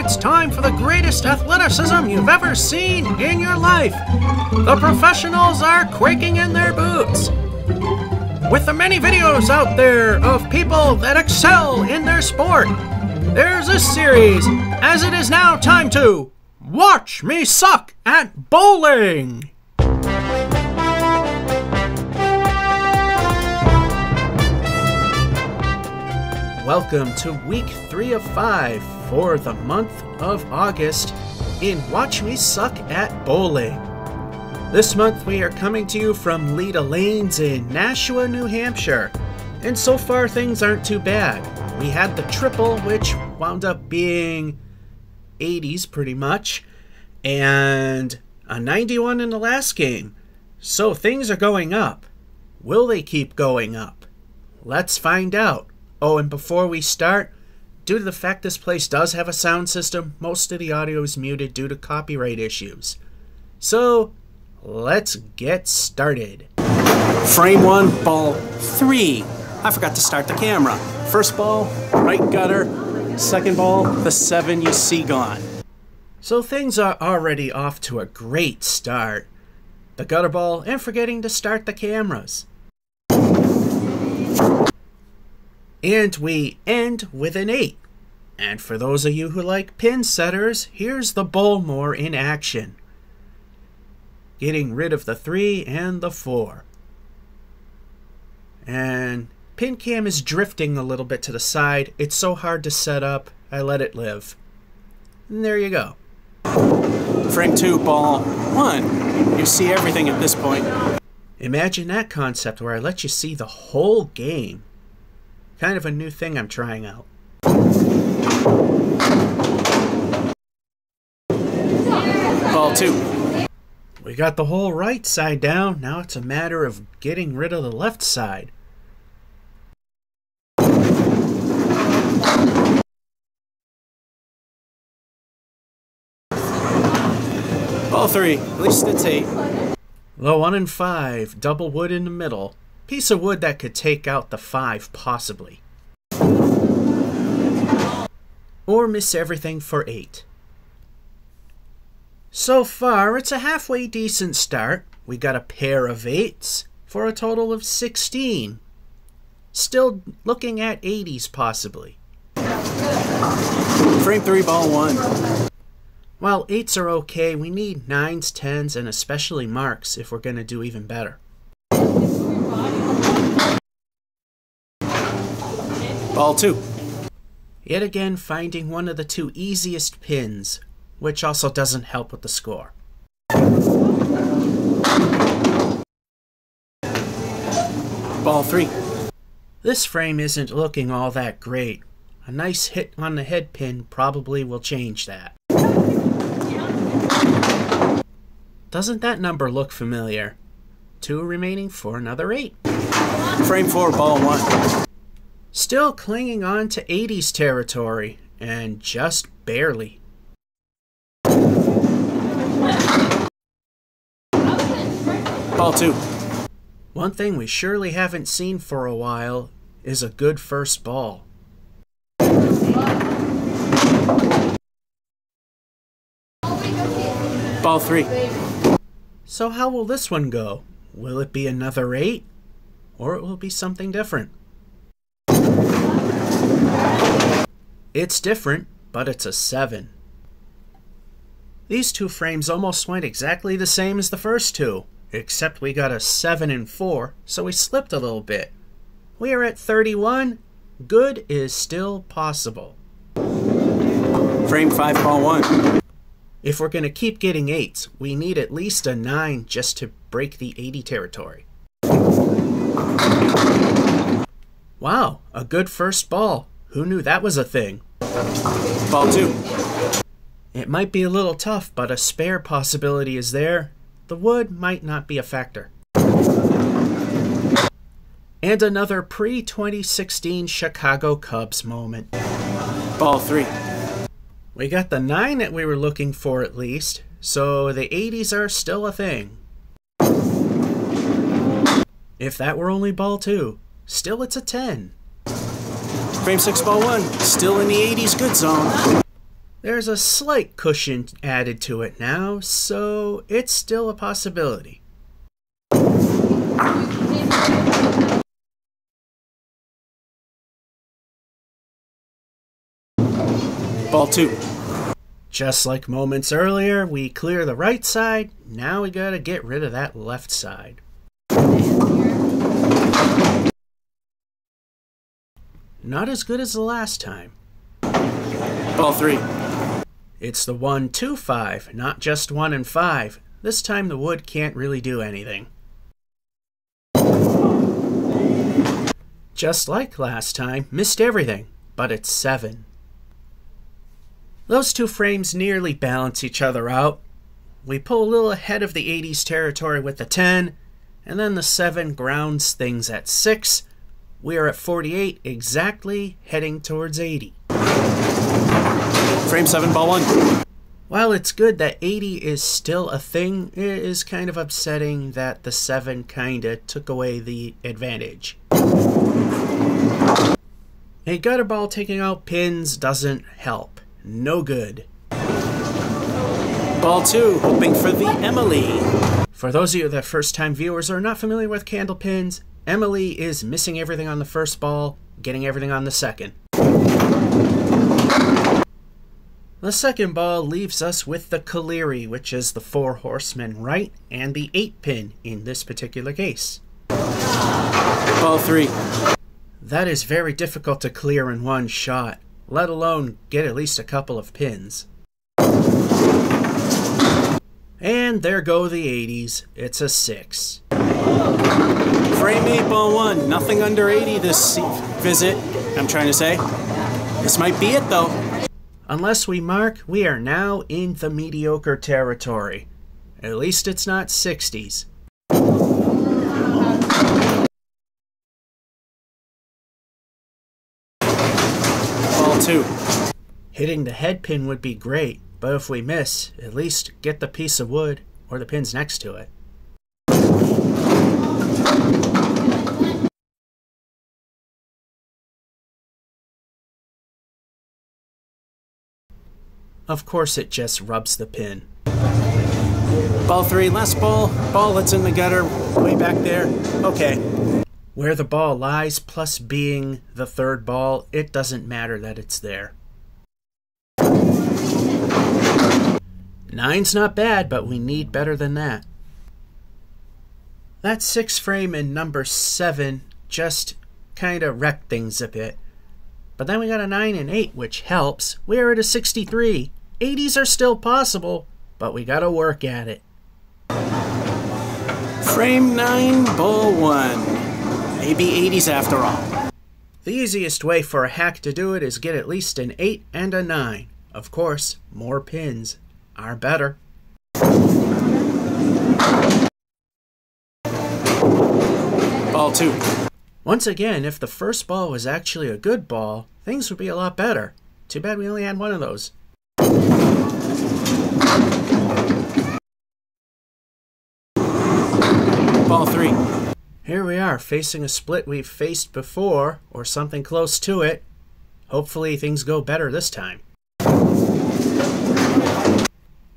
it's time for the greatest athleticism you've ever seen in your life. The professionals are quaking in their boots. With the many videos out there of people that excel in their sport, there's a series, as it is now time to Watch Me Suck at Bowling! Welcome to week 3 of 5 for the month of August in Watch Me Suck at Bowling. This month we are coming to you from Leda Lanes in Nashua, New Hampshire. And so far things aren't too bad. We had the triple, which wound up being 80s pretty much, and a 91 in the last game. So things are going up. Will they keep going up? Let's find out. Oh, and before we start, due to the fact this place does have a sound system, most of the audio is muted due to copyright issues. So, let's get started. Frame 1, ball 3. I forgot to start the camera. First ball, right gutter. Second ball, the 7 you see gone. So things are already off to a great start. The gutter ball and forgetting to start the cameras. And we end with an 8. And for those of you who like pin setters, here's the Bowlmore in action. Getting rid of the 3 and the 4. And pin cam is drifting a little bit to the side. It's so hard to set up, I let it live. And there you go. Frame 2, ball 1. You see everything at this point. Imagine that concept where I let you see the whole game. Kind of a new thing I'm trying out. Ball 2. We got the whole right side down. Now it's a matter of getting rid of the left side. Ball 3. At least it's 8. Low 1 and 5. Double wood in the middle. Piece of wood that could take out the 5, possibly. Or miss everything for 8. So far, it's a halfway decent start. We got a pair of 8s for a total of 16. Still looking at 80s, possibly. Frame 3, ball 1. While 8s are okay, we need 9s, 10s, and especially marks if we're going to do even better. Ball 2. Yet again finding one of the 2 easiest pins, which also doesn't help with the score. Ball 3. This frame isn't looking all that great. A nice hit on the head pin probably will change that. Doesn't that number look familiar? 2 remaining for another 8. Frame 4, ball 1. Still clinging on to 80s territory, and just barely. Ball 2. One thing we surely haven't seen for a while is a good first ball. Ball 3. So how will this one go? Will it be another 8? Or it will be something different? It's different, but it's a 7. These 2 frames almost went exactly the same as the first 2, except we got a 7 and 4, so we slipped a little bit. We are at 31. Good is still possible. Frame 5, ball 1. If we're going to keep getting 8s, we need at least a 9 just to break the 80 territory. Wow, a good first ball. Who knew that was a thing? Ball 2. It might be a little tough, but a spare possibility is there. The wood might not be a factor. And another pre-2016 Chicago Cubs moment. Ball 3. We got the 9 that we were looking for at least, so the 80s are still a thing. If that were only ball 2, still it's a 10. Frame 6, ball 1. Still in the 80s good zone. There's a slight cushion added to it now, so it's still a possibility. Ball 2. Just like moments earlier, we clear the right side. Now we gotta get rid of that left side. Not as good as the last time. Ball 3. It's the 1, 2, 5, not just 1 and 5. This time the wood can't really do anything. Just like last time, missed everything, but it's 7. Those two frames nearly balance each other out. We pull a little ahead of the 80s territory with the 10, and then the 7 grounds things at 6. We are at 48 exactly, heading towards 80. Frame 7, ball 1. While it's good that 80 is still a thing, it is kind of upsetting that the 7 kinda took away the advantage. A gutter ball taking out pins doesn't help. No good. Ball 2, hoping for the Emily. For those of you that are first-time viewers or are not familiar with candle pins, Emily is missing everything on the first ball, getting everything on the second. The second ball leaves us with the Caleri, which is the 4 horsemen right, and the 8 pin in this particular case. Ball 3. That is very difficult to clear in one shot, let alone get at least a couple of pins. And there go the 80s. It's a 6. Frame 8, ball 1. Nothing under 80 this visit, I'm trying to say. This might be it, though. Unless we mark, we are now in the mediocre territory. At least it's not 60s. Ball 2. Hitting the head pin would be great, but if we miss, at least get the piece of wood or the pins next to it. Of course it just rubs the pin. Ball 3, last ball. Ball that's in the gutter, way back there. Okay. Where the ball lies, plus being the third ball, it doesn't matter that it's there. 9's not bad, but we need better than that. That 6 frame in number 7 just kinda wrecked things a bit. But then we got a 9 and 8, which helps. We're at a 63. 80s are still possible, but we gotta work at it. Frame 9, ball 1. Maybe 80s after all. The easiest way for a hack to do it is get at least an 8 and a 9. Of course, more pins are better. Ball 2. Once again, if the first ball was actually a good ball, things would be a lot better. Too bad we only had one of those. Ball 3. Here we are, facing a split we've faced before, or something close to it. Hopefully things go better this time.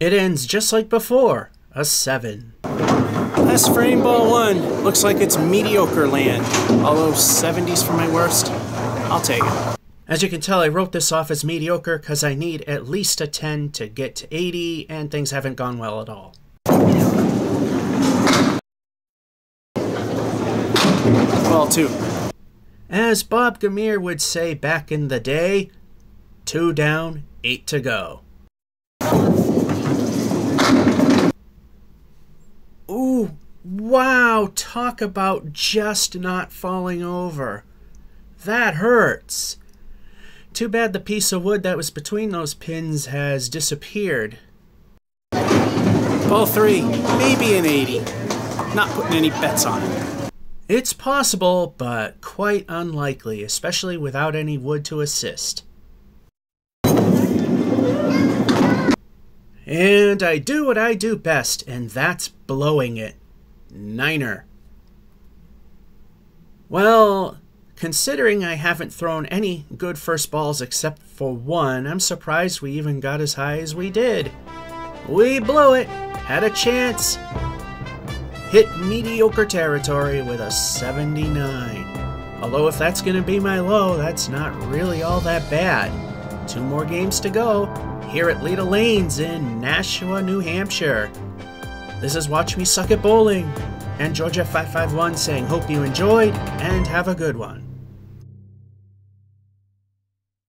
It ends just like before, a 7. Last frame, ball 1. Looks like it's mediocre land. Although 70s for my worst. I'll take it. As you can tell, I wrote this off as mediocre because I need at least a 10 to get to 80, and things haven't gone well at all. Ball 2. As Bob Gamere would say back in the day, 2 down, 8 to go. Ooh, wow, talk about just not falling over. That hurts. Too bad the piece of wood that was between those pins has disappeared. Ball 3, maybe an 80. Not putting any bets on it. It's possible, but quite unlikely, especially without any wood to assist. And I do what I do best, and that's blowing it. 9er. Well, Considering I haven't thrown any good first balls except for one, I'm surprised we even got as high as we did. We blew it. Had a chance. Hit mediocre territory with a 79. Although if that's going to be my low, that's not really all that bad. 2 more games to go here at Leda Lanes in Nashua, New Hampshire. This is Watch Me Suck at Bowling, and Georgia551 saying hope you enjoyed and have a good one.